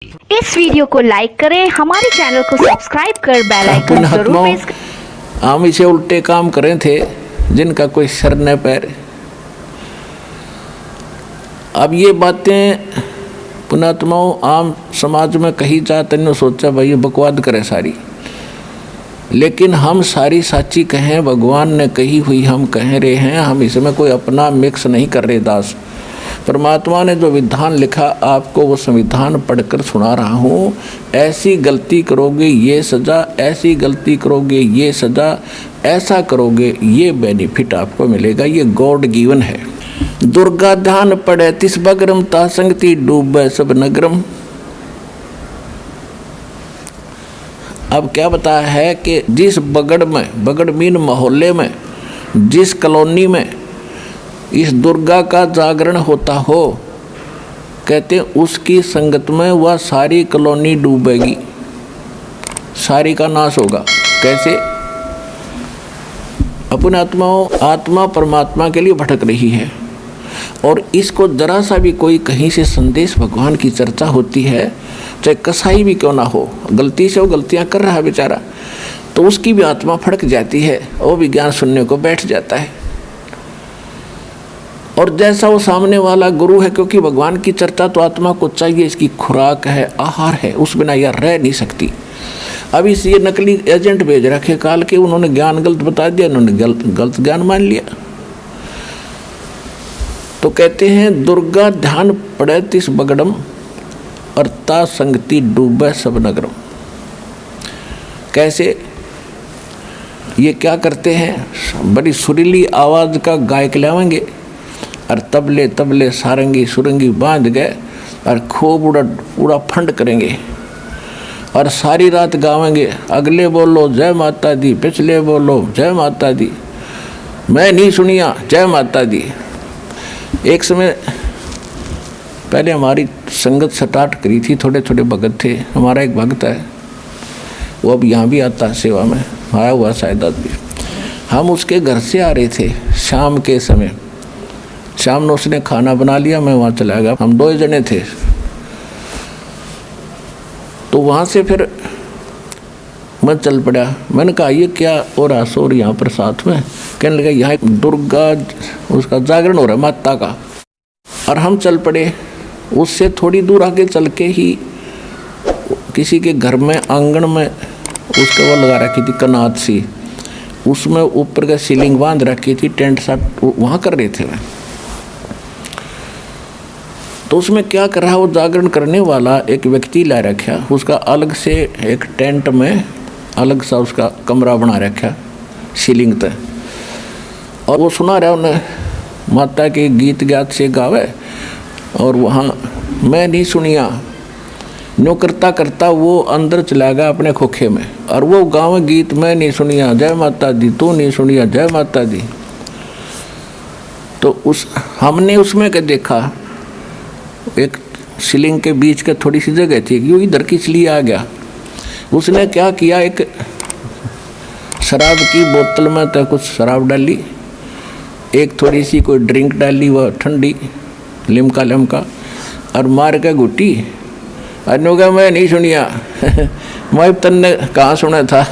इस वीडियो को लाइक करें, हमारे चैनल को सब्सक्राइब कर बेल आइकन जरूर प्रेस करें। हम इसे उल्टे काम करे थे जिनका कोई सर न पैर। अब ये बातें पुणात्माओं आम समाज में कही जाते ने सोचा भाई ये बकवाद करे सारी, लेकिन हम सारी साची कहें, भगवान ने कही हुई हम कह रहे हैं, हम इसमें कोई अपना मिक्स नहीं कर रहे दास। परमात्मा ने जो विधान लिखा आपको वो संविधान पढ़कर सुना रहा हूँ। ऐसी गलती करोगे ये सज़ा, ऐसी गलती करोगे ये सज़ा, ऐसा करोगे ये बेनिफिट आपको मिलेगा, ये गॉड गिवन है। दुर्गा ध्यान पड़े तिस बगरम ता संगति डूबे सब नगरम। अब क्या बताया है कि जिस बगड़ में, बगड़ मीन मोहल्ले में, जिस कॉलोनी में इस दुर्गा का जागरण होता हो, कहते हैं उसकी संगत में वह सारी कॉलोनी डूबेगी, सारी का नाश होगा। कैसे? अपने आत्माओं, आत्मा परमात्मा के लिए भटक रही है और इसको जरा सा भी कोई कहीं से संदेश भगवान की चर्चा होती है, चाहे कसाई भी क्यों ना हो, गलती से वो गलतियां कर रहा है बेचारा, तो उसकी भी आत्मा फड़क जाती है और भी ज्ञान सुनने को बैठ जाता है। और जैसा वो सामने वाला गुरु है, क्योंकि भगवान की चर्चा तो आत्मा को चाहिए, इसकी खुराक है, आहार है, उस बिना यह रह नहीं सकती। अब इस ये नकली एजेंट भेज रखे काल के, उन्होंने ज्ञान गलत बता दिया, उन्होंने गलत ज्ञान मान लिया। तो कहते हैं दुर्गा ध्यान पड़े तिस बगड़म और ता संगति डूबे सब नगरम। कैसे? ये क्या करते हैं, बड़ी सुरीली आवाज़ का गायक लावेंगे और तबले तबले सारंगी सुरंगी बांध गए और खूब पूरा फंड करेंगे और सारी रात गावेंगे, अगले बोलो जय माता दी, पिछले बोलो जय माता दी, मैं नहीं सुनिया जय माता दी। एक समय पहले हमारी संगत स्टार्ट करी थी, थोड़े थोड़े भगत थे। हमारा एक भक्त है, वो अब यहाँ भी आता है सेवा में, आया हुआ शायद आदमी। हम उसके घर से आ रहे थे शाम के समय, शाम में उसने खाना बना लिया, मैं वहाँ चला गया, हम 2 जने थे। तो वहाँ से फिर मैं चल पड़ा, मैंने कहा ये क्या हो रहा सोर यहाँ पर साथ में? कहने लगा यहाँ एक दुर्गा उसका जागरण हो रहा है माता का। और हम चल पड़े, उससे थोड़ी दूर आगे चल के ही किसी के घर में आंगन में उसका वो लगा रखी थी कनात सी, उसमें ऊपर का सीलिंग बांध रखी थी, टेंट सा वहाँ कर रहे थे वह। तो उसमें क्या कर रहा, वो जागरण करने वाला एक व्यक्ति ला रखा, उसका अलग से एक टेंट में अलग सा उसका कमरा बना रखा सीलिंग तक, और वो सुना रहा उन्हें माता के गीत गात से गावे। और वहाँ मैं नहीं सुनिया न्यों करता करता वो अंदर चला गया अपने खोखे में, और वो गाँव गीत मैं नहीं सुनिया जय माता दी, तू नहीं सुनिया जय माता दी। तो हमने उसमें क्या देखा, एक सीलिंग के बीच का थोड़ी सी जगह थी, क्यों इधर किस लिए आ गया। उसने क्या किया, एक शराब की बोतल में तो कुछ शराब डाली, एक थोड़ी सी कोई ड्रिंक डाली वह ठंडी लिमका और मार के घुटी, अनुगा मैं नहीं सुनिया मैं तन्ने कहाँ सुना था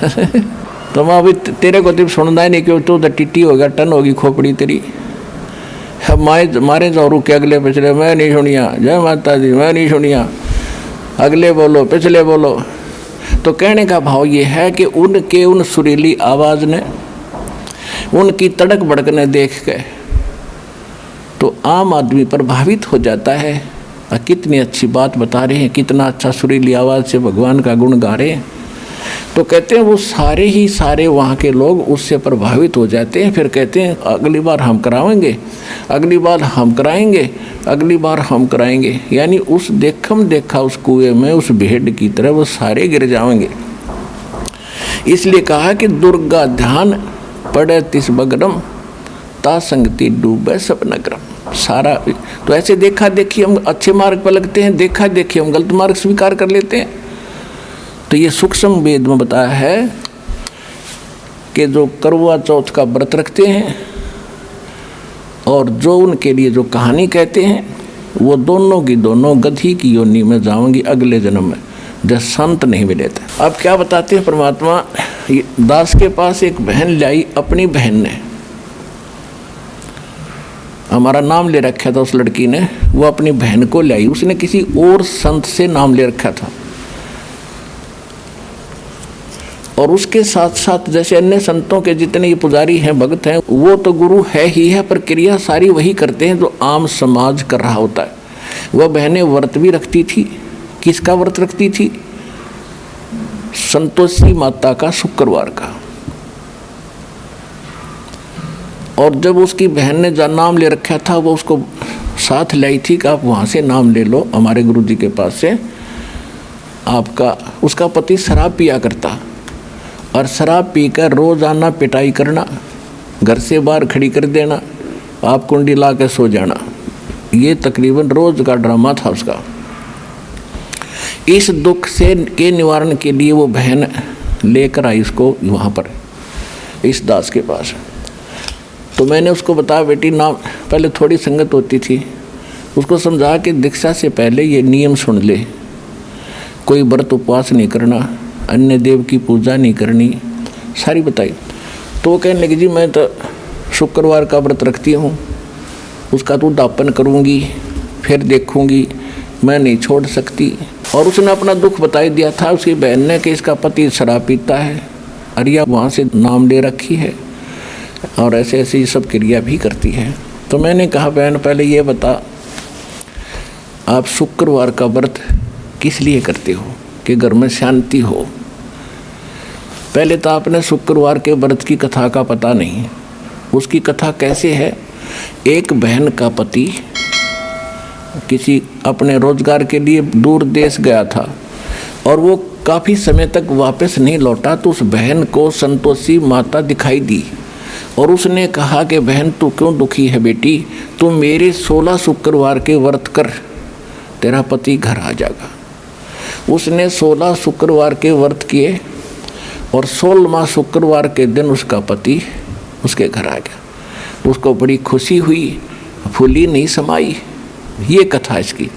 तो मैं अभी तेरे को तो सुनना ही नहीं, क्यों तू तो टिट्टी हो गया, टन होगी खोपड़ी तेरी। मारे तो रुके अगले पिछले मैं नहीं सुनिया जय माता दी, मैं नहीं सुनिया, अगले बोलो पिछले बोलो। तो कहने का भाव ये है कि उनके उन सुरीली आवाज़ ने, उनकी तड़क भड़कने देख के तो आम आदमी प्रभावित हो जाता है। और कितनी अच्छी बात बता रहे हैं, कितना अच्छा सुरीली आवाज़ से भगवान का गुण गा रहे हैं। तो कहते हैं वो सारे ही सारे वहाँ के लोग उससे प्रभावित हो जाते हैं। फिर कहते हैं अगली बार हम कराएंगे, अगली बार हम कराएंगे, अगली बार हम कराएंगे। यानी उस देखा उस कुएं में उस भेड़ की तरह वो सारे गिर जाएंगे। इसलिए कहा कि दुर्गा ध्यान पड़े तिस बगड़म ता संगति डूबे सब नगरम। सारा तो ऐसे देखा देखी हम अच्छे मार्ग पर लगते हैं, देखा देखी हम गलत मार्ग स्वीकार कर लेते हैं। तो ये सूक्ष्म वेद में बताया है कि जो करवा चौथ का व्रत रखते हैं और जो उनके लिए जो कहानी कहते हैं वो दोनों की दोनों गधी की योनि में जाऊंगी अगले जन्म में, जब संत नहीं मिले थे। अब क्या बताते हैं परमात्मा, दास के पास एक बहन लाई, अपनी बहन ने हमारा नाम ले रखा था, उस लड़की ने वो अपनी बहन को लाई, उसने किसी और संत से नाम ले रखा था। और उसके साथ साथ जैसे अन्य संतों के जितने ये पुजारी हैं, भक्त हैं, वो तो गुरु है ही है, पर क्रिया सारी वही करते हैं जो आम समाज कर रहा होता है। वह बहनें व्रत भी रखती थी। किसका व्रत रखती थी? संतोषी माता का, शुक्रवार का। और जब उसकी बहन ने जहाँ नाम ले रखा था, वो उसको साथ लाई थी कि आप वहाँ से नाम ले लो हमारे गुरु जी के पास से। आपका उसका पति शराब पिया करता, और शराब पीकर रोजाना पिटाई करना, घर से बाहर खड़ी कर देना, आप कुंडी ला के सो जाना, ये तकरीबन रोज का ड्रामा था उसका। इस दुख से के निवारण के लिए वो बहन लेकर आई इसको वहाँ पर, इस दास के पास। तो मैंने उसको बताया, बेटी नाम, पहले थोड़ी संगत होती थी, उसको समझा कि दीक्षा से पहले ये नियम सुन ले, कोई व्रत उपवास नहीं करना, अन्य देव की पूजा नहीं करनी, सारी बताई। तो वो कहने लगी, जी मैं तो शुक्रवार का व्रत रखती हूँ, उसका तो दापन करूँगी, फिर देखूँगी, मैं नहीं छोड़ सकती। और उसने अपना दुख बताई दिया था उसकी बहन ने कि इसका पति शराब पीता है, अरिया वहाँ से नाम ले रखी है, और ऐसे ऐसे ये सब क्रिया भी करती है। तो मैंने कहा, बहन पहले ये बता, आप शुक्रवार का व्रत किस लिए करते हो? कि घर में शांति हो। पहले तो आपने शुक्रवार के व्रत की कथा का पता नहीं। उसकी कथा कैसे है? एक बहन का पति किसी अपने रोजगार के लिए दूर देश गया था, और वो काफ़ी समय तक वापस नहीं लौटा। तो उस बहन को संतोषी माता दिखाई दी, और उसने कहा कि बहन तू क्यों दुखी है बेटी, तू मेरे 16 शुक्रवार के व्रत कर, तेरा पति घर आ जाएगा। उसने 16 शुक्रवार के व्रत किए, और 16वां शुक्रवार के दिन उसका पति उसके घर आ गया। उसको बड़ी खुशी हुई, फूली नहीं समाई। ये कथा इसकी।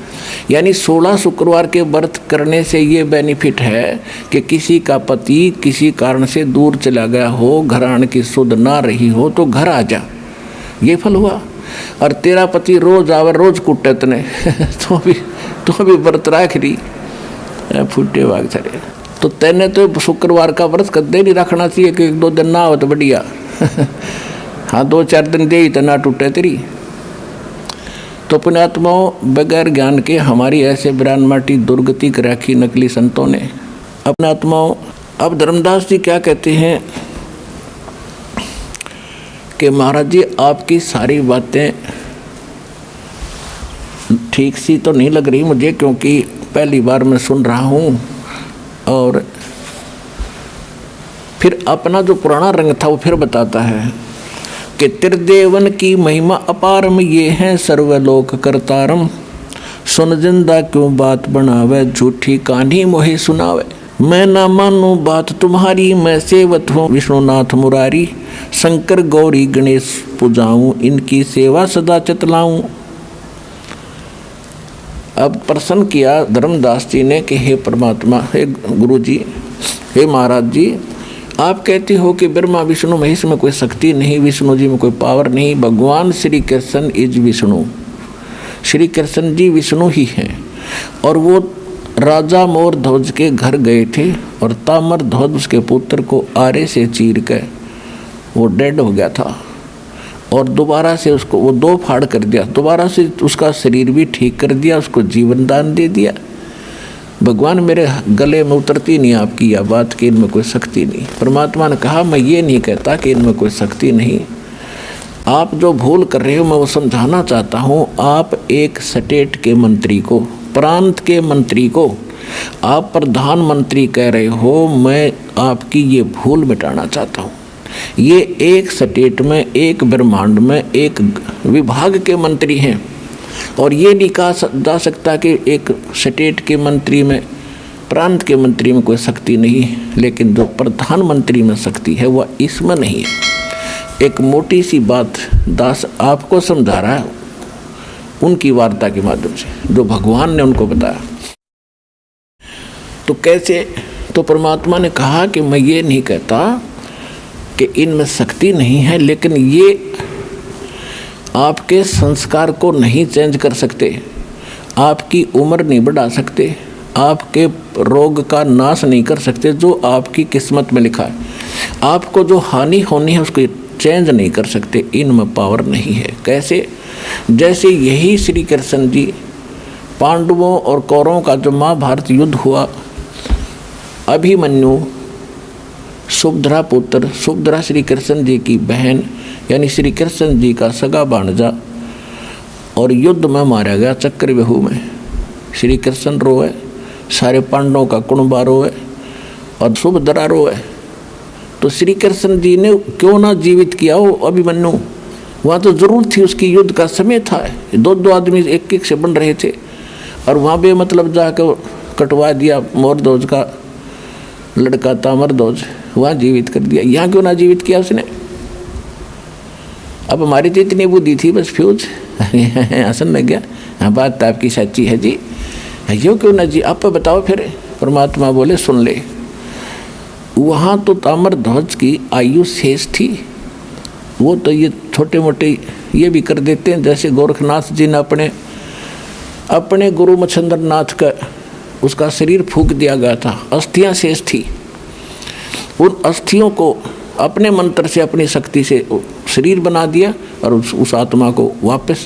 यानी 16 शुक्रवार के व्रत करने से ये बेनिफिट है कि किसी का पति किसी कारण से दूर चला गया हो, घरान की सुध ना रही हो, तो घर आ जा, ये फल हुआ। और तेरा पति रोज आवे, रोज कुटे तने तो भी व्रत राख रही, फूटे वाग चले। तो तेने तो शुक्रवार का व्रत कदे नहीं रखना चाहिए कि 1-2 दिन ना हो तो बढ़िया। हाँ 2-4 दिन दे ही तो ना टूटे तेरी। तो पुण्यात्माओं, बगैर ज्ञान के हमारी ऐसे बिरान माटी दुर्गति कर रखी नकली संतों ने। अपने आत्माओं, अब धर्मदास जी क्या कहते हैं कि महाराज जी आपकी सारी बातें ठीक सी तो नहीं लग रही मुझे, क्योंकि पहली बार मैं सुन रहा हूँ। और फिर अपना जो पुराना रंग था वो फिर बताता है कि त्रिदेवन की महिमा अपारम, ये हैं सर्वलोक करतारम, सुन जिंदा क्यों बात बनावे, झूठी कहानी मोहे सुनावे। मैं ना मानूं बात तुम्हारी, मैं सेवत हूँ विष्णुनाथ मुरारी, शंकर गौरी गणेश पूजाऊं, इनकी सेवा सदा चतलाऊं। अब प्रश्न किया धर्मदास जी ने कि हे परमात्मा, हे गुरु जी, हे महाराज जी, आप कहते हो कि ब्रह्मा विष्णु महेश में कोई शक्ति नहीं, विष्णु जी में कोई पावर नहीं, भगवान श्री कृष्ण इज विष्णु, श्री कृष्ण जी विष्णु ही हैं। और वो राजा मोर ध्वज के घर गए थे, और तामर ध्वज उसके पुत्र को आरे से चीर के वो डेड हो गया था, और दोबारा से उसको वो 2 फाड़ कर दिया, दोबारा से उसका शरीर भी ठीक कर दिया, उसको जीवन दान दे दिया। भगवान मेरे गले में उतरती नहीं आपकी यह बात कि इनमें कोई शक्ति नहीं। परमात्मा ने कहा, मैं ये नहीं कहता कि इनमें कोई शक्ति नहीं, आप जो भूल कर रहे हो मैं वो समझाना चाहता हूँ। आप एक स्टेट के मंत्री को, प्रांत के मंत्री को आप प्रधानमंत्री कह रहे हो, मैं आपकी ये भूल मिटाना चाहता हूँ। ये एक स्टेट में, एक ब्रह्मांड में, एक विभाग के मंत्री हैं, और ये नहीं कहा जा सकता कि एक स्टेट के मंत्री में, प्रांत के मंत्री में कोई शक्ति नहीं, लेकिन जो प्रधानमंत्री में शक्ति है वह इसमें नहीं है। एक मोटी सी बात दास आपको समझा रहा है, उनकी वार्ता के माध्यम से, जो भगवान ने उनको बताया। तो कैसे? तो परमात्मा ने कहा कि मैं ये नहीं कहता कि इनमें शक्ति नहीं है, लेकिन ये आपके संस्कार को नहीं चेंज कर सकते, आपकी उम्र नहीं बढ़ा सकते, आपके रोग का नाश नहीं कर सकते, जो आपकी किस्मत में लिखा है। आपको जो हानि होनी है उसको चेंज नहीं कर सकते, इनमें पावर नहीं है। कैसे? जैसे यही श्री कृष्ण जी पांडवों और कौरवों का जो महाभारत युद्ध हुआ, अभिमन्यु सुभद्रा पुत्र, सुभद्रा श्री कृष्ण जी की बहन यानी श्री कृष्ण जी का सगा भांजा, और युद्ध में मारा गया चक्रव्यूह में। श्री कृष्ण रोए, सारे पांडवों का कुणबा रोए और सुभद्रा रोए। तो श्री कृष्ण जी ने क्यों ना जीवित किया हो अभिमन्यु? वहाँ तो जरूरत थी उसकी, युद्ध का समय था, दो आदमी एक एक से बन रहे थे, और वहाँ भी मतलब जाकर कटवा दिया मोरध्वज का लड़का ताम्रध्वज, वहाँ जीवित कर दिया। यहाँ क्यों ना जीवित किया उसने? अब हमारी तो इतनी बुद्धि थी, बस फ्यूज हंसन लग गया। हाँ, बात तो आपकी सच्ची है जी, यो क्यों ना जी? आप बताओ फिर। परमात्मा बोले सुन ले, वहाँ तो ताम्रध्वज की आयु शेष थी, वो तो ये छोटे मोटे ये भी कर देते हैं। जैसे गोरखनाथ जी ने अपने गुरु मच्छिंद्र नाथ का उसका शरीर फूंक दिया गया था, अस्थियां शेष थी, उन अस्थियों को अपने मंत्र से अपनी शक्ति से शरीर बना दिया, और उस आत्मा को वापस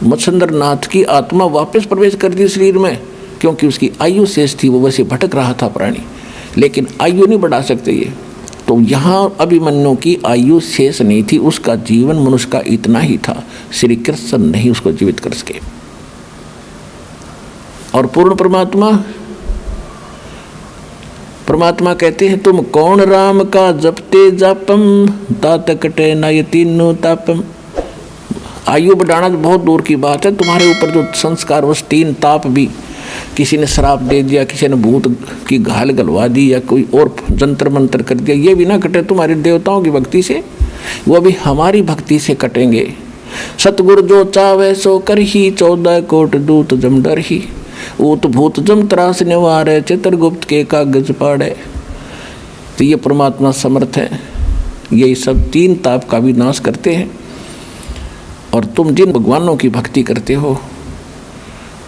मच्छिंद्र नाथ की आत्मा वापस प्रवेश कर दी शरीर में, क्योंकि उसकी आयु शेष थी, वो वैसे भटक रहा था प्राणी, लेकिन आयु नहीं बढ़ा सकते ये। तो यहाँ अभिमन्यु की आयु शेष नहीं थी, उसका जीवन मनुष्य का इतना ही था, श्री कृष्ण नहीं उसको जीवित कर सके। और पूर्ण परमात्मा कहते हैं, तुम कौन राम का जपते जापम, तात कटे न यतीनो तापम। आयु बढ़ाना तो बहुत दूर की बात है, तुम्हारे ऊपर जो संस्कार वश 3 ताप भी, किसी ने श्राप दे दिया, किसी ने भूत की घाल गलवा दी, या कोई और जंतर मंत्र कर दिया, ये भी ना कटे तुम्हारे देवताओं की भक्ति से, वो भी हमारी भक्ति से कटेंगे। सतगुरु जो चावे सो कर ही, 14 कोट दूत जम डर ही, ऊत भूत जम त्रास निवारे, चित्रगुप्त के कागज पाड़े। तो ये परमात्मा समर्थ है, यही सब 3 ताप का भी नाश करते हैं। और तुम जिन भगवानों की भक्ति करते हो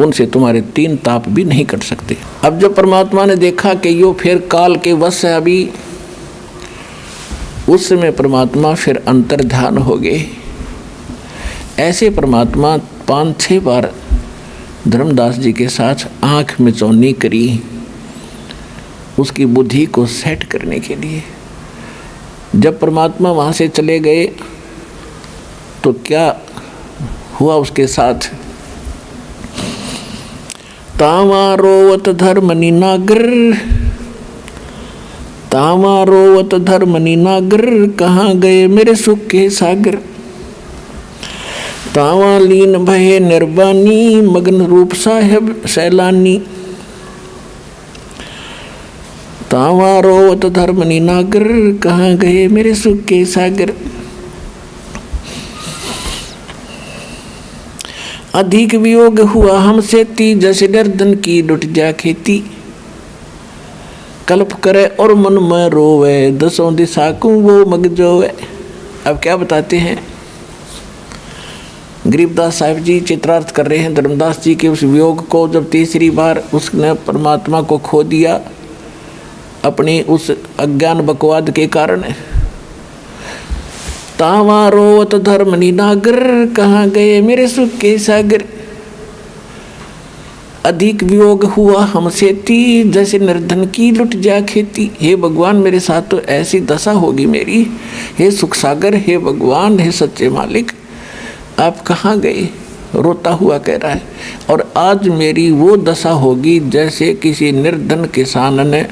उनसे तुम्हारे 3 ताप भी नहीं कट सकते। अब जब परमात्मा ने देखा कि यो फिर काल के वश है अभी, उस समय परमात्मा फिर अंतर्ध्यान हो गए। ऐसे परमात्मा 5-6 बार धर्मदास जी के साथ आँख में चौनी करी, उसकी बुद्धि को सेट करने के लिए। जब परमात्मा वहाँ से चले गए तो क्या हुआ उसके साथ? तावा रोवत धर्मनि नागर, तावा रोवत धर्मनि नागर, कहाँ गए मेरे सुख के सागर। तावा लीन भये निर्वाणी, मगन रूप साहेब सैलानी। तावा रोवत धर्मनि नागर, कहाँ गए मेरे सुख के सागर। अधिक वियोग हुआ हमसे ती, जैसे निर्धन की लुट जा खेती। कल्प करे और मन में रोवे, 10 दिशा को वो मग जोवे। अब क्या बताते हैं? गरीबदास साहिब जी चित्रार्थ कर रहे हैं धर्मदास जी के उस वियोग को। जब तीसरी बार उसने परमात्मा को खो दिया अपनी उस अज्ञान बकवाद के कारण, तावा रोवत धर्मनि नागर, कहाँ गए मेरे सुख के सागर। अधिक वियोग हुआ हमसे ती, जैसे निर्धन की लुट जा खेती। हे भगवान, मेरे साथ तो ऐसी दशा होगी मेरी। हे सुख सागर, हे भगवान, हे सच्चे मालिक, आप कहाँ गए? रोता हुआ कह रहा है। और आज मेरी वो दशा होगी जैसे किसी निर्धन किसान ने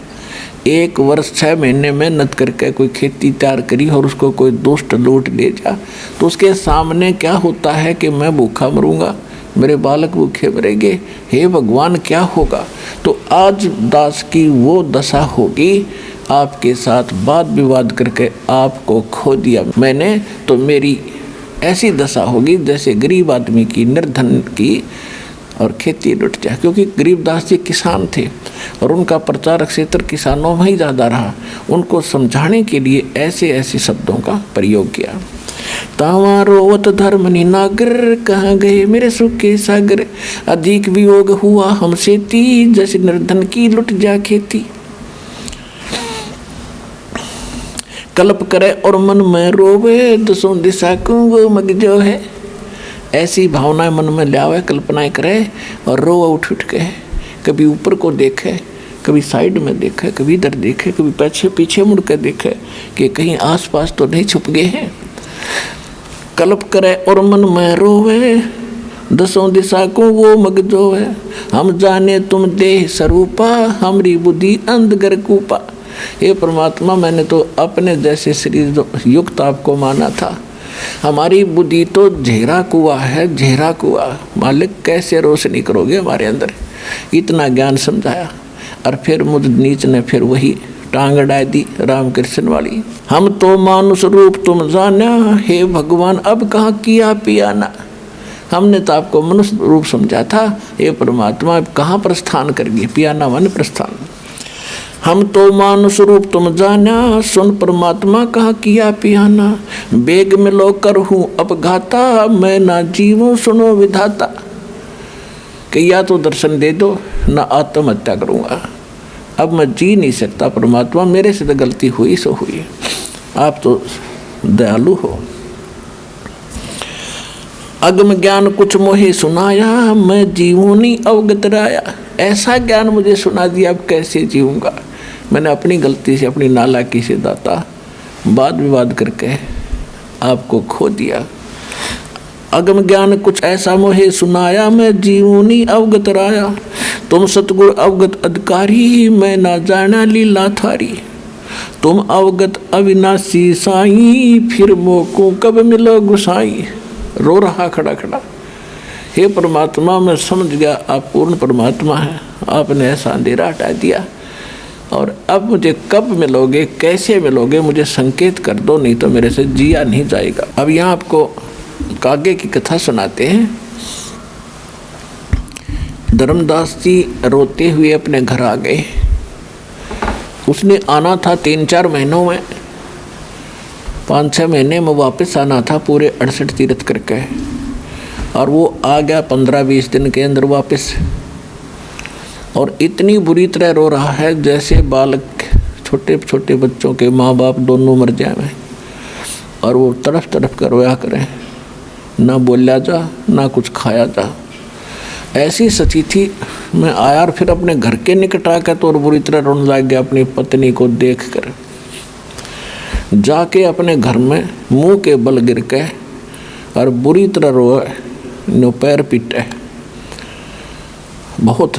1 वर्ष 6 महीने मेहनत करके कोई खेती तैयार करी और उसको कोई दुष्ट लूट ले जा, तो उसके सामने क्या होता है कि मैं भूखा मरूंगा, मेरे बालक भूखे मरेंगे। हे भगवान, क्या होगा? तो आज दास की वो दशा होगी, आपके साथ वाद विवाद करके आपको खो दिया मैंने, तो मेरी ऐसी दशा होगी जैसे गरीब आदमी की, निर्धन की, और खेती लुट जाए। क्योंकि गरीबदास जी किसान थे और उनका प्रचारक क्षेत्र किसानों में ही ज़्यादा रहा। उनको समझाने के लिए ऐसे ऐसे शब्दों का प्रयोग किया। तावा रोवत धर्मनि नागर, कहाँ गए मेरे सुख के सागर, अधिक वियोग हुआ हमसे ती, जैसे निर्धन की लुट जा खेती। कल्प करे और मन में रोवे, दसों दिशा को वो मग जो है। ऐसी भावनाएं मन में ले आवे, कल्पनाएं करे और रोवे उठ उठ के। कभी ऊपर को देखे, कभी साइड में देखे, कभी इधर देखे, कभी पीछे पीछे मुड़ कर देखे कि कहीं आसपास तो नहीं छुप गए हैं। कल्प करे और मन में रोवे, दसों दिशा को वो मग जो है। हम जाने तुम देह स्वरूपा, हमारी बुद्धि अंधगर कूपा। हे परमात्मा, मैंने तो अपने जैसे शरीर युक्त आपको माना था, हमारी बुद्धि तो झेरा कुआ है, झेरा कुआ। मालिक कैसे रोशनी करोगे हमारे अंदर। इतना ज्ञान समझाया और फिर मुझ नीच ने फिर वही टांग अड़ाई दी रामकृष्ण वाली। हम तो मानुष रूप तुम जाना, हे भगवान अब कहाँ किया पियाना। हमने तो आपको मनुष्य रूप समझा था, हे परमात्मा अब कहाँ प्रस्थान करगी। पियाना मन प्रस्थान। हम तो मानुष रूप तुम जाना, सुन परमात्मा कहाँ किया पियाना। बेग मिलो कर हूँ अपघाता, मैं ना जीवूं सुनो विधाता। कि या तो दर्शन दे दो ना आत्महत्या करूँगा, अब मैं जी नहीं सकता परमात्मा, मेरे से तो गलती हुई सो हुई, आप तो दयालु हो। अगम ज्ञान कुछ मोहे सुनाया, मैं जीवूं नहीं अवगत राया। ऐसा ज्ञान मुझे सुना दिया, अब कैसे जीऊँगा। मैंने अपनी गलती से, अपनी नालायकी से दाता वाद विवाद करके आपको खो दिया। अगम ज्ञान कुछ ऐसा मोहे सुनाया, मैं जीवनी अवगत राया। तुम सतगुण अवगत अधिकारी, मैं ना जाना लीला थारी। तुम अवगत अविनाशी साई, फिर मोको कब मिलो गुसाई। रो रहा खड़ा खड़ा, हे परमात्मा मैं समझ गया आप पूर्ण परमात्मा हैं, आपने ऐसा अंधेरा हटा दिया और अब मुझे कब मिलोगे, कैसे मिलोगे, मुझे संकेत कर दो, नहीं तो मेरे से जिया नहीं जाएगा। अब यहाँ आपको कागे की कथा सुनाते हैं। धर्मदास जी रोते हुए अपने घर आ गए। उसने आना था 3-4 महीनों में, 5-6 महीने में वापस आना था पूरे 68 तीर्थ करके, और वो आ गया 15-20 दिन के अंदर वापस। और इतनी बुरी तरह रो रहा है जैसे बालक, छोटे छोटे बच्चों के माँ बाप दोनों मर जाए, और वो तड़फ तड़फ कर रोया करें, ना बोला जा ना कुछ खाया जा। ऐसी सची थी। मैं आया और फिर अपने घर के निकट आकर तो और बुरी तरह रोने लग गया अपनी पत्नी को देख कर। जाके अपने घर में मुंह के बल गिर के और बुरी तरह रोए, नो पैर पीटे बहुत।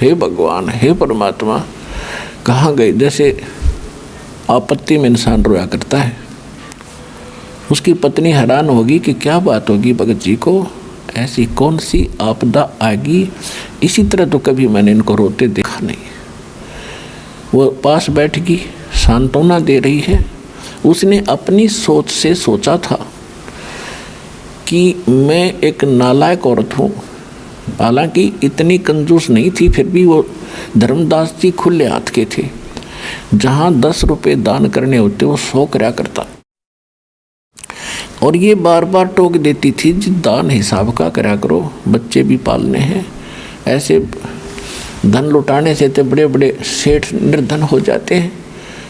हे भगवान, हे परमात्मा कहाँ गए। जैसे आपत्ति में इंसान रोया करता है। उसकी पत्नी हैरान होगी कि क्या बात होगी भगत जी को, ऐसी कौन सी आपदा आएगी। इसी तरह तो कभी मैंने इनको रोते देखा नहीं। वो पास बैठ गई, सांत्वना दे रही है। उसने अपनी सोच से सोचा था कि मैं एक नालायक औरत हूँ, हालांकि इतनी कंजूस नहीं थी, फिर भी वो धर्मदास जी खुले हाथ के थे। जहाँ 10 रुपये दान करने होते वो 100 करा करता, और ये बार बार टोक देती थी जी दान हिसाब का करा करो, बच्चे भी पालने हैं। ऐसे धन लुटाने से तो बड़े बड़े सेठ निर्धन हो जाते हैं।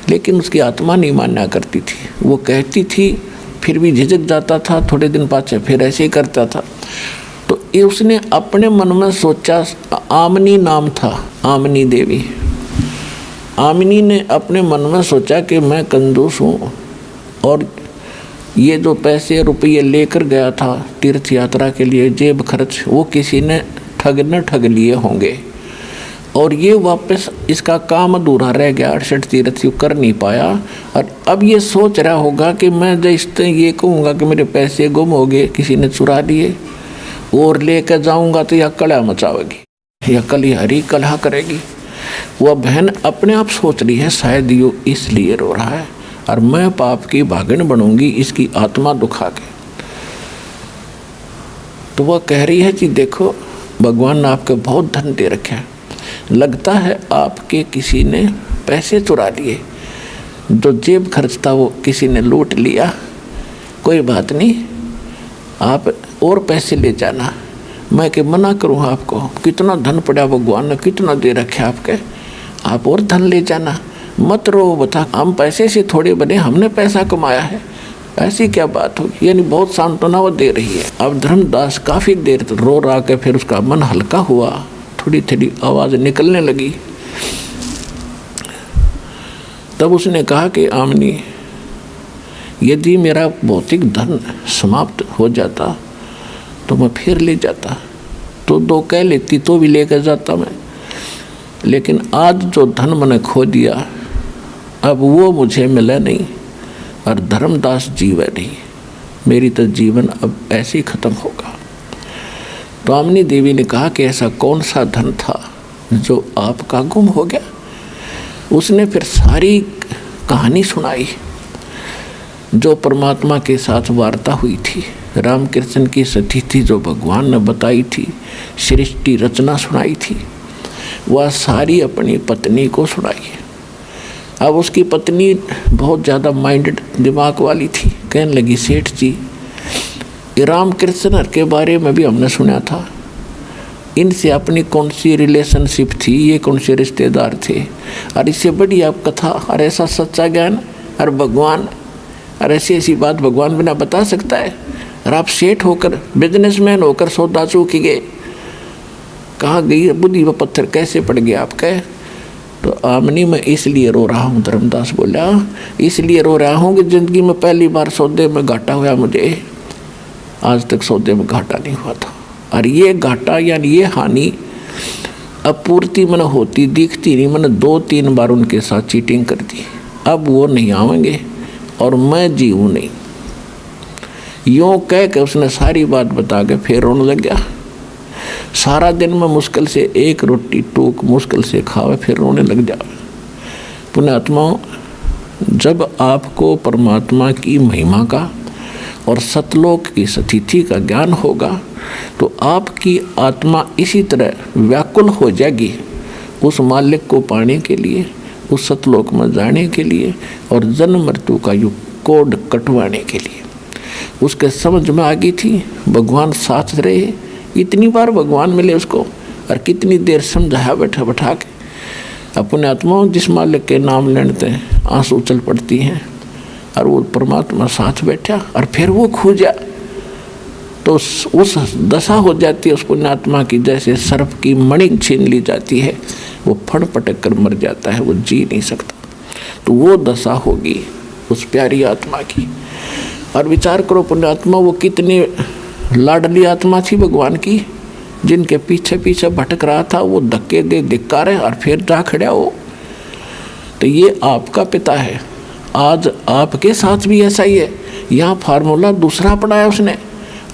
लेकिन उसकी आत्मा नहीं मान्या करती थी। वो कहती थी, फिर भी झिझक जाता था, थोड़े दिन पाछे फिर ऐसे ही करता था। तो ये उसने अपने मन में सोचा, आमनी नाम था, आमनी देवी। आमनी ने अपने मन में सोचा कि मैं कंजूस हूँ और ये जो पैसे रुपये लेकर गया था तीर्थ यात्रा के लिए जेब खर्च, वो किसी ने ठग लिए होंगे, और ये वापस इसका काम अधूरा रह गया, 68 तीर्थ कर नहीं पाया। और अब ये सोच रहा होगा कि मैं जैसे ये कहूँगा कि मेरे पैसे गुम हो गए, किसी ने चुरा लिए, और लेकर जाऊँगा तो यह कलह मचावेगी, यह कलिहारी कलह करेगी। वह बहन अपने आप सोच रही है शायद ये इसलिए रो रहा है, और मैं पाप की भागन बनूंगी इसकी आत्मा दुखा के। तो वह कह रही है जी देखो भगवान ने आपके बहुत धन दे रखा है, लगता है आपके किसी ने पैसे चुरा लिए, जो जेब खर्च था वो किसी ने लूट लिया, कोई बात नहीं आप और पैसे ले जाना। मैं कि मना करूँ आपको, कितना धन पड़ा भगवान ने कितना दे रखे आपके, आप और धन ले जाना, मत रो बता, हम पैसे से थोड़े बने, हमने पैसा कमाया है, ऐसी क्या बात होगी। यानी बहुत सांत्वना वो दे रही है। अब धर्मदास काफ़ी देर रो रहा के फिर उसका मन हल्का हुआ, थोड़ी थोड़ी आवाज़ निकलने लगी। तब उसने कहा कि आमनी यदि मेरा भौतिक धन समाप्त हो जाता तो मैं फिर ले जाता, तो दो कह लेती तो भी लेकर जाता मैं, लेकिन आज जो धन मैंने खो दिया अब वो मुझे मिला नहीं और धर्मदास जीव नहीं, मेरी तो जीवन अब ऐसे ही खत्म होगा। तो आमनी देवी ने कहा कि ऐसा कौन सा धन था जो आपका गुम हो गया। उसने फिर सारी कहानी सुनाई जो परमात्मा के साथ वार्ता हुई थी, रामकृष्ण की सतिथि जो भगवान ने बताई थी, सृष्टि रचना सुनाई थी, वह सारी अपनी पत्नी को सुनाई। अब उसकी पत्नी बहुत ज़्यादा माइंडेड दिमाग वाली थी, कहने लगी सेठ जी रामकृष्ण के बारे में भी हमने सुना था, इनसे अपनी कौन सी रिलेशनशिप थी, ये कौन से रिश्तेदार थे, और इससे बड़ी आप कथा और ऐसा सच्चा ज्ञान और भगवान और ऐसी ऐसी बात भगवान बिना बता सकता है। और आप सेठ होकर बिजनेसमैन होकर सौदा चूक गए, कहाँ गई बुद्धि व पत्थर कैसे पड़ गया आपके। तो आमनी मैं इसलिए रो रहा हूँ, धर्मदास बोला, इसलिए रो रहा हूँ कि ज़िंदगी में पहली बार सौदे में घाटा हुआ मुझे, आज तक सौदे में घाटा नहीं हुआ था। और ये घाटा यानी ये हानि अपूर्ति मन होती दिखती नहीं, मैंने 2-3 बार उनके साथ चीटिंग कर दी, अब वो नहीं आएंगे और मैं जीऊँ नहीं। यूँ कह के उसने सारी बात बता के फिर रोने लग गया। सारा दिन में मुश्किल से एक रोटी टूक मुश्किल से खावे फिर रोने लग जावे। पुण्यात्माओं, जब आपको परमात्मा की महिमा का और सतलोक की सतिथि का ज्ञान होगा तो आपकी आत्मा इसी तरह व्याकुल हो जाएगी उस मालिक को पाने के लिए, उस सतलोक में जाने के लिए और जन्म मृत्यु का युग कोड कटवाने के लिए। उसके समझ में आ गई थी भगवान साथ रहे, इतनी बार भगवान मिले उसको और कितनी देर समझाया बैठा बैठा के। अपने आत्माओं जिस मालिक के नाम लेते हैं आंसू उछल पड़ती हैं और वो परमात्मा साथ बैठा और फिर वो खो जा तो उस दशा हो जाती है उस पुण्यात्मा की, जैसे सर्प की मणि छीन ली जाती है, वो फड़ पटक कर मर जाता है, वो जी नहीं सकता। तो वो दशा होगी उस प्यारी आत्मा की। और विचार करो पुण्यात्मा वो कितनी लाडली आत्मा थी भगवान की, जिनके पीछे पीछे भटक रहा था, वो धक्के दे धिक्कारे और फिर जा खड़ा हो। तो ये आपका पिता है, आज आपके साथ भी ऐसा ही है। यहाँ फार्मूला दूसरा पढ़ाया उसने,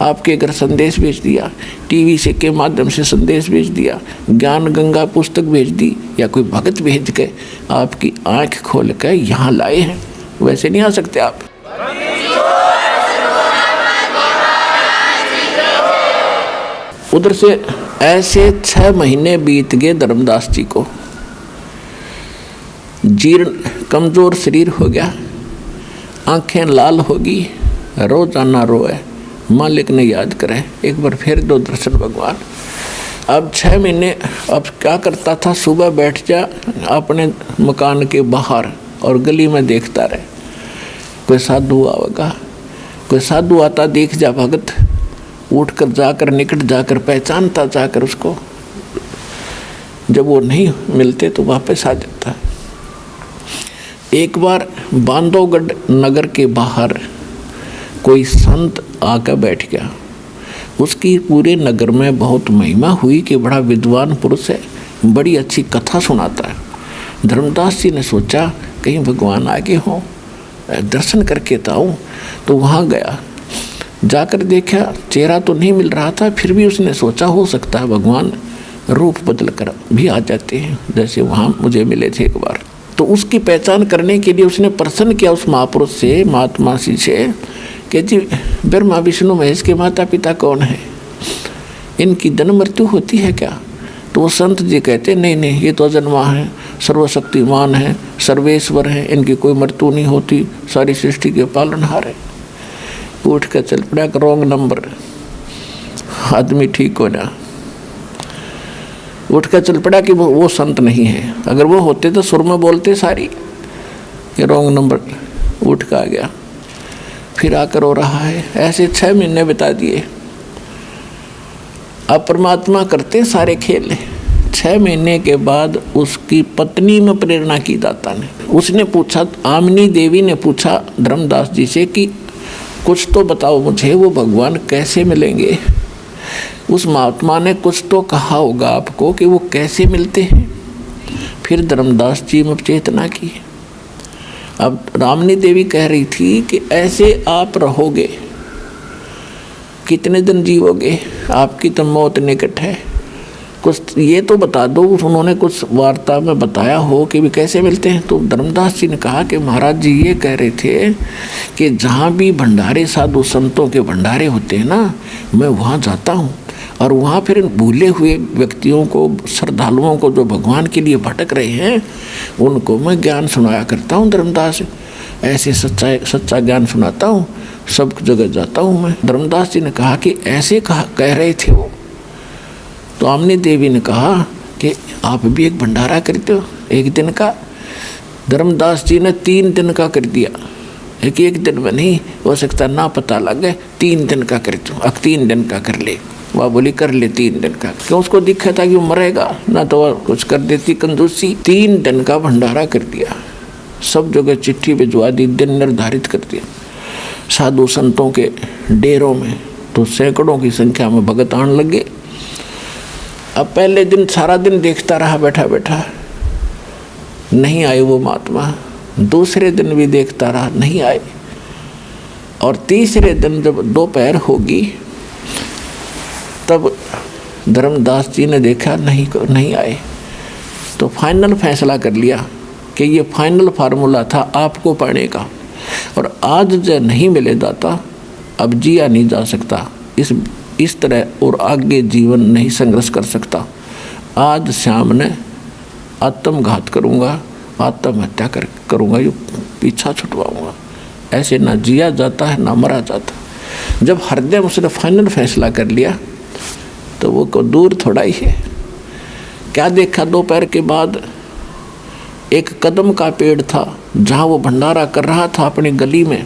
आपके घर संदेश भेज दिया, टीवी से के माध्यम से संदेश भेज दिया, ज्ञान गंगा पुस्तक भेज दी या कोई भगत भेज के आपकी आंख खोल कर यहाँ लाए हैं। वैसे नहीं आ सकते आप। उधर से ऐसे 6 महीने बीत गए धर्मदास जी को। जीर्ण कमज़ोर शरीर हो गया, आंखें लाल होगी, रोजाना रोए, मालिक ने याद करे, एक बार फिर दो दर्शन भगवान। अब 6 महीने अब क्या करता था, सुबह बैठ जा अपने मकान के बाहर और गली में देखता रहे, कोई साधु आवेगा, कोई साधु आता देख जा भगत, उठकर जाकर निकट जाकर पहचानता जाकर उसको, जब वो नहीं मिलते तो वापस आ जाता। एक बार बांधवगढ़ नगर के बाहर कोई संत आकर बैठ गया, उसकी पूरे नगर में बहुत महिमा हुई कि बड़ा विद्वान पुरुष है, बड़ी अच्छी कथा सुनाता है। धर्मदास जी ने सोचा कहीं भगवान आगे हों, दर्शन करके तो आऊँ। तो वहाँ गया, जाकर देखा चेहरा तो नहीं मिल रहा था, फिर भी उसने सोचा हो सकता है भगवान रूप बदल कर भी आ जाते हैं, जैसे वहाँ मुझे मिले थे एक बार। तो उसकी पहचान करने के लिए उसने प्रश्न किया उस महापुरुष से, महात्मा जी से, कि जी ब्रह्मा विष्णु महेश के माता पिता कौन है। इनकी जन्म मृत्यु होती है क्या? तो वो संत जी कहते नहीं नहीं, ये तो अजन्मा है, सर्वशक्तिमान है, सर्वेश्वर है, इनकी कोई मृत्यु नहीं होती, सारी सृष्टि के पालनहार है। उठ कर चल पड़ा, रॉन्ग नंबर, आदमी ठीक हो ना। उठ कर चल पड़ा कि वो संत नहीं है, अगर वो होते तो सुर में बोलते सारी, ये रॉन्ग नंबर। उठ कर आ गया, फिर आकर हो रहा है। ऐसे 6 महीने बिता दिए। अब परमात्मा करते सारे खेल। 6 महीने के बाद उसकी पत्नी में प्रेरणा की दाता ने, उसने पूछा, आमनी देवी ने पूछा धर्मदास जी से कि कुछ तो बताओ मुझे, वो भगवान कैसे मिलेंगे। उस महात्मा ने कुछ तो कहा होगा आपको कि वो कैसे मिलते हैं। फिर धर्मदास जी में चेतना की। अब रामनी देवी कह रही थी कि ऐसे आप रहोगे, कितने दिन जीवोगे, आपकी तो मौत निकट है, कुछ ये तो बता दो। उन्होंने कुछ वार्ता में बताया हो कि भी कैसे मिलते हैं। तो धर्मदास जी ने कहा कि महाराज जी ये कह रहे थे कि जहाँ भी भंडारे, साधु संतों के भंडारे होते हैं ना, मैं वहाँ जाता हूँ और वहाँ फिर भूले हुए व्यक्तियों को, श्रद्धालुओं को जो भगवान के लिए भटक रहे हैं, उनको मैं ज्ञान सुनाया करता हूँ। धर्मदास ऐसे सच्चा ज्ञान सुनाता हूँ, सब जगह जाता हूँ मैं। धर्मदास जी ने कहा कि ऐसे कह रहे थे वो। तो आमनी देवी ने कहा कि आप भी एक भंडारा करते हो 1 दिन का। धर्मदास जी ने 3 दिन का कर दिया, एक दिन में नहीं हो सकता, ना पता लग गए। 3 दिन का करते हो, अब 3 दिन का कर ले। वह बोली कर ले 3 दिन का, क्यों उसको दिखा था कि वो मरेगा ना, तो वह कुछ कर देती कंजूसी। 3 दिन का भंडारा कर दिया, सब जगह चिट्ठी भिजवा दी, दिन निर्धारित कर दिया। साधु संतों के डेरों में तो सैकड़ों की संख्या में भगत आने लगे। अब पहले दिन सारा दिन देखता रहा बैठा बैठा, नहीं आए वो महात्मा। दूसरे दिन भी देखता रहा, नहीं आए। और तीसरे दिन जब दोपहर होगी तब धर्मदास जी ने देखा नहीं आए। तो फाइनल फैसला कर लिया कि ये फाइनल फार्मूला था आपको पाने का, और आज जो नहीं मिले दाता, अब जिया नहीं जा सकता इस तरह, और आगे जीवन नहीं संघर्ष कर सकता। आज शाम ने आत्मघात करूँगा, आत्महत्या करूँगा, ये पीछा छुटवाऊँगा। ऐसे ना जिया जाता है ना मरा जाता। जब हृदय में उसने फाइनल फैसला कर लिया तो वो को दूर थोड़ा ही है। क्या देखा, दोपहर के बाद एक कदम का पेड़ था, जहाँ वो भंडारा कर रहा था अपनी गली में,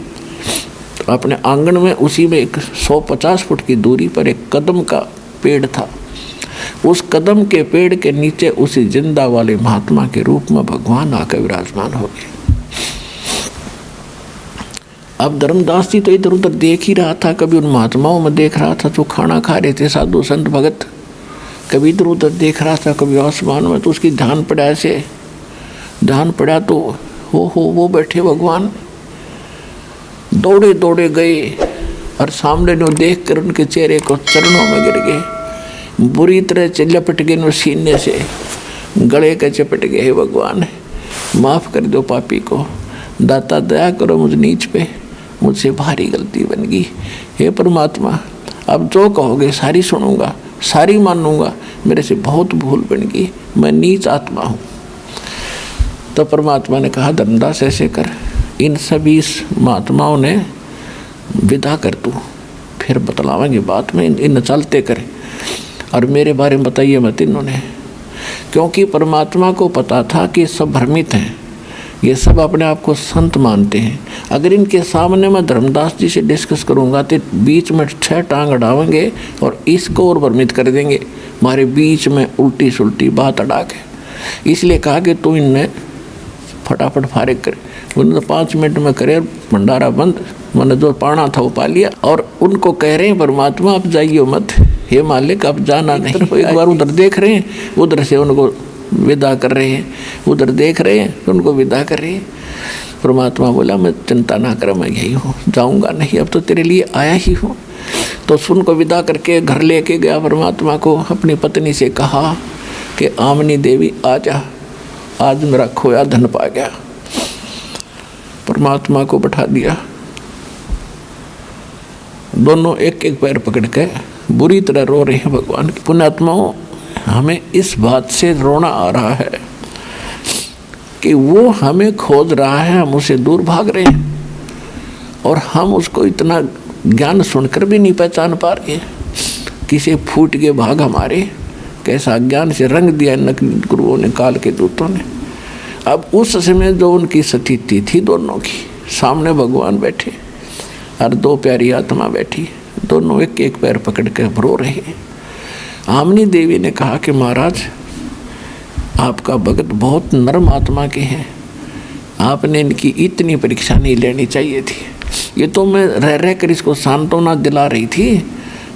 अपने आंगन में, उसी में एक 150 फुट की दूरी पर एक कदम का पेड़ था। उस कदम के पेड़ के नीचे उसी जिंदा वाले महात्मा के रूप में भगवान आकर विराजमान हो गए। अब धर्मदास जी तो इधर उधर देख ही रहा था, कभी उन महात्माओं में देख रहा था जो खाना खा रहे थे, साधु संत भगत, कभी इधर उधर देख रहा था, कभी आसमान में। तो उसकी ध्यान पड़ा, ऐसे ध्यान पड़ा तो वो बैठे भगवान। दौड़े दौड़े गए और सामने नो देख कर उनके चेहरे को चरणों में गिर गए, बुरी तरह लपट गए नो सीने से, गले के चपट गए। हे भगवान, माफ़ कर दो पापी को, दाता दया करो मुझ नीच पे, मुझसे भारी गलती बन गई। हे परमात्मा, अब जो कहोगे सारी सुनूंगा, सारी मानूंगा, मेरे से बहुत भूल बन गई, मैं नीच आत्मा हूँ। तो परमात्मा ने कहा, धर्मदास ऐसे कर, इन सभी महात्माओं ने विदा कर तू, फिर बतलावेंगे बात में, इन चलते करें, और मेरे बारे में बताइए मत इन्होंने। क्योंकि परमात्मा को पता था कि सब भ्रमित हैं, ये सब अपने आप को संत मानते हैं। अगर इनके सामने मैं धर्मदास जी से डिस्कस करूंगा तो बीच में 6 टांग अड़ावेंगे और इसको और भ्रमित कर देंगे, हमारे बीच में उल्टी सुल्टी बात अड़ा के। इसलिए कहा कि तू इनने फटाफट फारिग करे। उन्होंने 5 मिनट में करे, भंडारा बंद, मैंने जो पाना था वो पा लिया। और उनको कह रहे हैं, परमात्मा आप जाइए मत, हे मालिक आप जाना नहीं। एक बार उधर देख रहे हैं, उधर से उनको विदा कर रहे हैं, उधर देख रहे हैं, उनको विदा कर रहे हैं। परमात्मा बोला, मैं चिंता ना कर, मैं यही हूँ, जाऊँगा नहीं, अब तो तेरे लिए आया ही हूँ। तो सुन को विदा करके घर लेके गया। परमात्मा को अपनी पत्नी से कहा कि आमनी देवी आ जा, आज मेरा खोया धन पा गया। परमात्मा को बैठा दिया, दोनों एक एक पैर पकड़ के बुरी तरह रो रहे हैं भगवान की पुण्यात्माओं। हमें इस बात से रोना आ रहा है कि वो हमें खोज रहा है, हम उसे दूर भाग रहे हैं और हम उसको इतना ज्ञान सुनकर भी नहीं पहचान पा रहे हैं। किसे फूट के भाग हमारे, कैसा ज्ञान से रंग दिया नकली गुरुओं ने, काल के दूतों ने। अब उस समय जो उनकी स्थिति थी दोनों की, सामने भगवान बैठे और दो प्यारी आत्मा बैठी, दोनों एक एक पैर पकड़ कर रो रहे। आमनी देवी ने कहा कि महाराज आपका भगत बहुत नरम आत्मा के हैं, आपने इनकी इतनी परीक्षा नहीं लेनी चाहिए थी। ये तो मैं रह रह कर इसको सांत्वना दिला रही थी,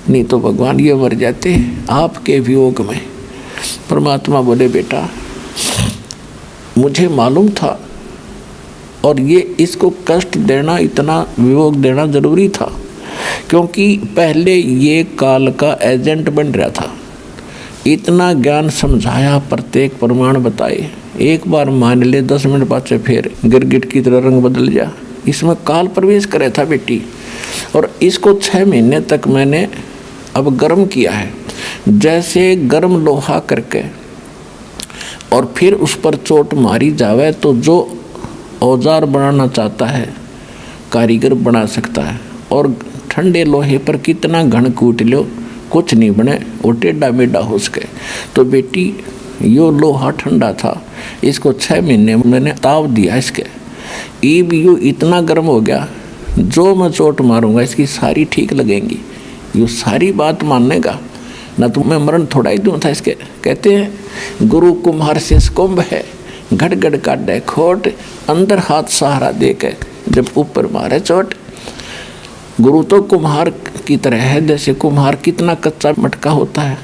नहीं तो भगवान ये मर जाते आपके वियोग में। परमात्मा बोले बेटा मुझे मालूम था और ये इसको कष्ट देना, इतना वियोग देना जरूरी था, क्योंकि पहले ये काल का एजेंट बन रहा था। इतना ज्ञान समझाया, प्रत्येक प्रमाण बताए, एक बार मान ले 10 मिनट बाद से फिर गिरगिट की तरह रंग बदल जा। इसमें काल प्रवेश करे था बेटी, और इसको 6 महीने तक मैंने अब गर्म किया है, जैसे गर्म लोहा करके और फिर उस पर चोट मारी जावे तो जो औजार बनाना चाहता है कारीगर बना सकता है। और ठंडे लोहे पर कितना घन कूट लो कुछ नहीं बने, वो टेढ़ा मेढ़ा हो सके। तो बेटी यो लोहा ठंडा था, इसको 6 महीने मैंने ताव दिया इसके, ईब यू इतना गर्म हो गया, जो मैं चोट मारूंगा इसकी सारी ठीक लगेंगी, यू सारी बात मानेगा ना, तो मैं मरण थोड़ा ही दूँ था इसके। कहते हैं गुरु कुम्हार से कुंभ है, घट घट काटे खोट, अंदर हाथ सहारा दे के जब ऊपर मारे चोट। गुरु तो कुम्हार की तरह है, जैसे कुम्हार कितना कच्चा मटका होता है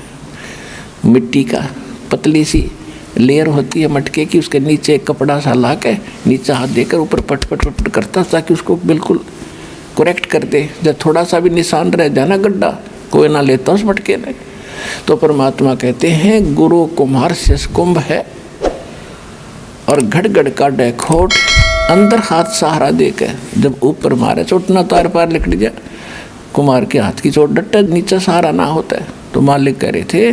मिट्टी का, पतली सी लेयर होती है मटके की, उसके नीचे एक कपड़ा सा ला के नीचे हाथ देकर ऊपर पट पट पट करता ताकि उसको बिल्कुल करेक्ट कर दे। जब थोड़ा सा भी निशान रह जाना गड्ढा, कोई ना लेता उस मटके में। तो परमात्मा कहते हैं गुरु कुम्हार से कुंभ है और घट घट का खोट, अंदर हाथ सहारा देकर जब ऊपर मारे चोट ना तार पार लिखट जा। कुमार के हाथ की चोट डट्टा, नीचे सहारा ना होता है। तो मालिक कह रहे थे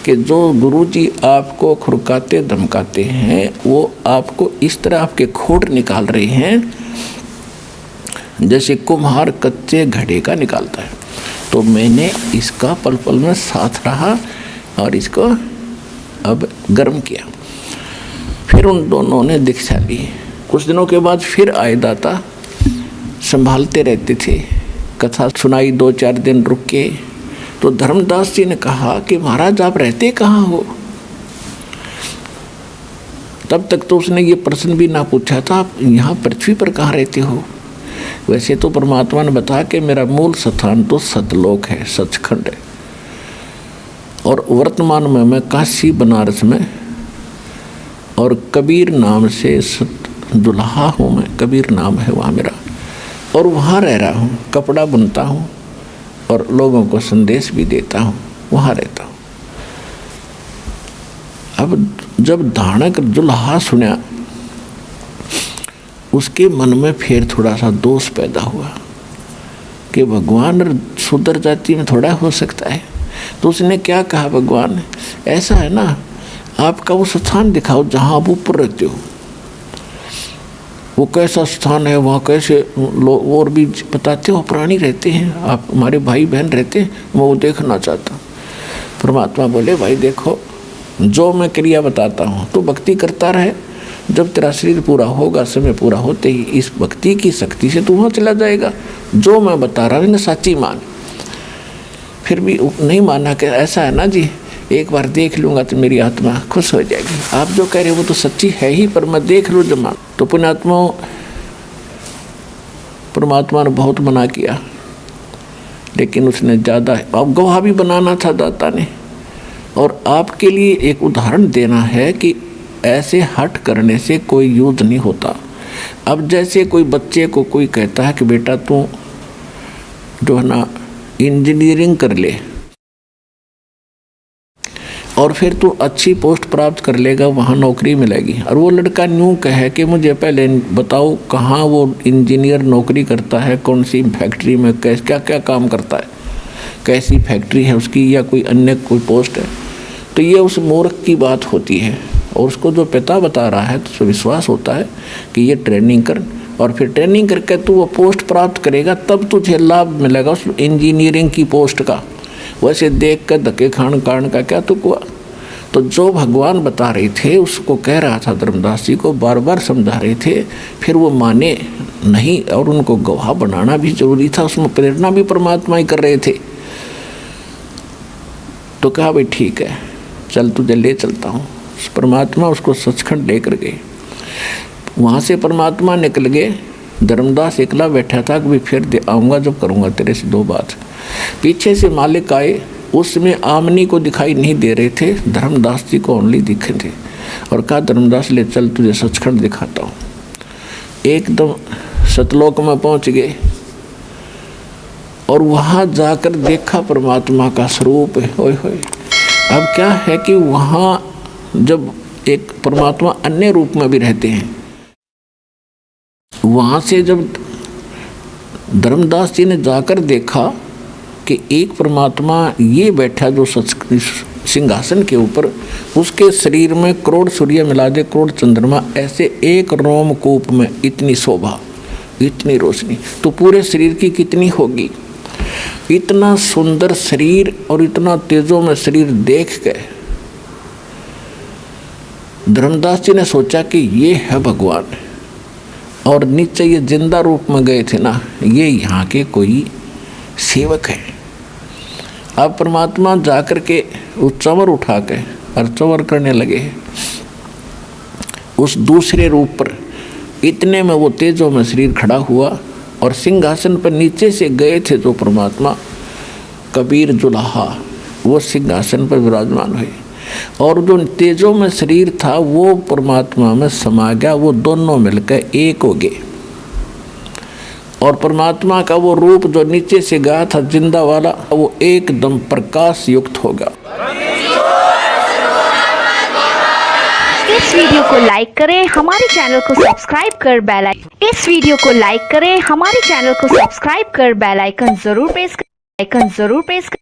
कि जो गुरुजी आपको खुरकाते धमकाते हैं वो आपको इस तरह आपके खोट निकाल रहे हैं जैसे कुम्हार कच्चे घड़े का निकालता है। तो मैंने इसका पल पल में साथ रहा और इसको अब गर्म किया। फिर उन दोनों ने दीक्षा ली। कुछ दिनों के बाद फिर आए दाता, संभालते रहते थे, कथा सुनाई, 2-4 दिन रुक के। तो धर्मदास जी ने कहा कि महाराज आप रहते कहाँ हो? तब तक तो उसने ये प्रश्न भी ना पूछा था, आप यहाँ पृथ्वी पर कहाँ रहते हो? वैसे तो परमात्मा ने बताया कि मेरा मूल स्थान तो सतलोक है, सचखंड है, और वर्तमान में मैं काशी बनारस में और कबीर नाम से दुल्हा हूँ मैं, कबीर नाम है वहाँ मेरा, और वहाँ रह रहा हूँ, कपड़ा बुनता हूँ और लोगों को संदेश भी देता हूँ, वहाँ रहता हूँ। अब जब धानक दुल्हा सुना, उसके मन में फिर थोड़ा सा दोष पैदा हुआ कि भगवान सुधर जाति में थोड़ा हो सकता है। तो उसने क्या कहा, भगवान ऐसा है ना, आपका वो स्थान दिखाओ जहाँ आप ऊपर रहते हो, वो कैसा स्थान है, वहाँ कैसे लोग और भी बताते हो, प्राणी रहते हैं, आप हमारे भाई बहन रहते हैं, मैं वो देखना चाहता हूँ। परमात्मा बोले भाई देखो, जो मैं क्रिया बताता हूँ तो भक्ति करता रहे, जब तेरा शरीर पूरा होगा, समय पूरा होते ही इस भक्ति की शक्ति से तू वहाँ चला जाएगा। जो मैं बता रहा हूँ सच्ची मान। फिर भी नहीं माना कि ऐसा है ना जी, एक बार देख लूँगा तो मेरी आत्मा खुश हो जाएगी। आप जो कह रहे हो वो तो सच्ची है ही, पर मैं देख लूँ जब मान। तो पुण्यात्मा परमात्मा ने बहुत मना किया, लेकिन उसने ज़्यादा अब गवाह भी बनाना था दाता ने, और आपके लिए एक उदाहरण देना है कि ऐसे हट करने से कोई युद्ध नहीं होता। अब जैसे कोई बच्चे को कोई कहता है कि बेटा तू जो है ना इंजीनियरिंग कर ले और फिर तू अच्छी पोस्ट प्राप्त कर लेगा, वहाँ नौकरी मिलेगी, और वो लड़का न्यू कहे कि मुझे पहले बताओ कहाँ वो इंजीनियर नौकरी करता है, कौन सी फैक्ट्री में, कैसे क्या क्या काम करता है, कैसी फैक्ट्री है उसकी या कोई अन्य कोई पोस्ट है, तो ये उस मूर्ख की बात होती है। और उसको जो पिता बता रहा है तो उसे विश्वास होता है कि ये ट्रेनिंग कर, और फिर ट्रेनिंग करके तू वो पोस्ट प्राप्त करेगा, तब तुझे लाभ मिलेगा उस इंजीनियरिंग की पोस्ट का। वैसे देख कर धक्के खान का क्या तुक हुआ। तो जो भगवान बता रहे थे उसको कह रहा था, धर्मदास जी को बार बार समझा रहे थे, फिर वो माने नहीं और उनको गवाह बनाना भी जरूरी था, उसमें प्रेरणा भी परमात्मा ही कर रहे थे। तो कहा भाई ठीक है, चल तुझे ले चलता हूँ। परमात्मा उसको सचखंड लेकर गए। वहाँ से परमात्मा निकल गए, धर्मदास एकला बैठा था कि फिर आऊँगा जब करूँगा तेरे से दो बात। पीछे से मालिक आए, उसमें आमनी को दिखाई नहीं दे रहे थे, धर्मदास जी को ओनली दिखे थे, और कहा धर्मदास ले चल तुझे सचखंड दिखाता हूँ। एकदम सतलोक में पहुँच गए और वहाँ जाकर देखा परमात्मा का स्वरूप। ओए होए, अब क्या है कि वहाँ जब एक परमात्मा अन्य रूप में भी रहते हैं, वहाँ से जब धर्मदास जी ने जाकर देखा कि एक परमात्मा ये बैठा जो सिंहासन के ऊपर, उसके शरीर में करोड़ सूर्य मिला दे, करोड़ चंद्रमा, ऐसे एक रोमकूप में इतनी शोभा, इतनी रोशनी, तो पूरे शरीर की कितनी होगी। इतना सुंदर शरीर और इतना तेजों में शरीर देख के धर्मदास जी ने सोचा कि ये है भगवान। और नीचे ये जिंदा रूप में गए थे ना, ये यहाँ के कोई सेवक है। अब परमात्मा जाकर के उस चंवर उठा के और चंवर करने लगे उस दूसरे रूप पर। इतने में वो तेजों में शरीर खड़ा हुआ और सिंहासन पर नीचे से गए थे जो परमात्मा कबीर जुलाहा, वो सिंहासन पर विराजमान हुए, और जो तेजों में शरीर था वो परमात्मा में समा गया। वो दोनों मिलकर एक हो गए, और परमात्मा का वो रूप जो नीचे से गया था जिंदा वाला, वो एकदम प्रकाश युक्त होगा। इस वीडियो को लाइक करें, हमारे चैनल को सब्सक्राइब कर बेल आइकन। इस वीडियो को लाइक करें, हमारे चैनल को सब्सक्राइब कर बेल आइकन जरूर प्रेस करें।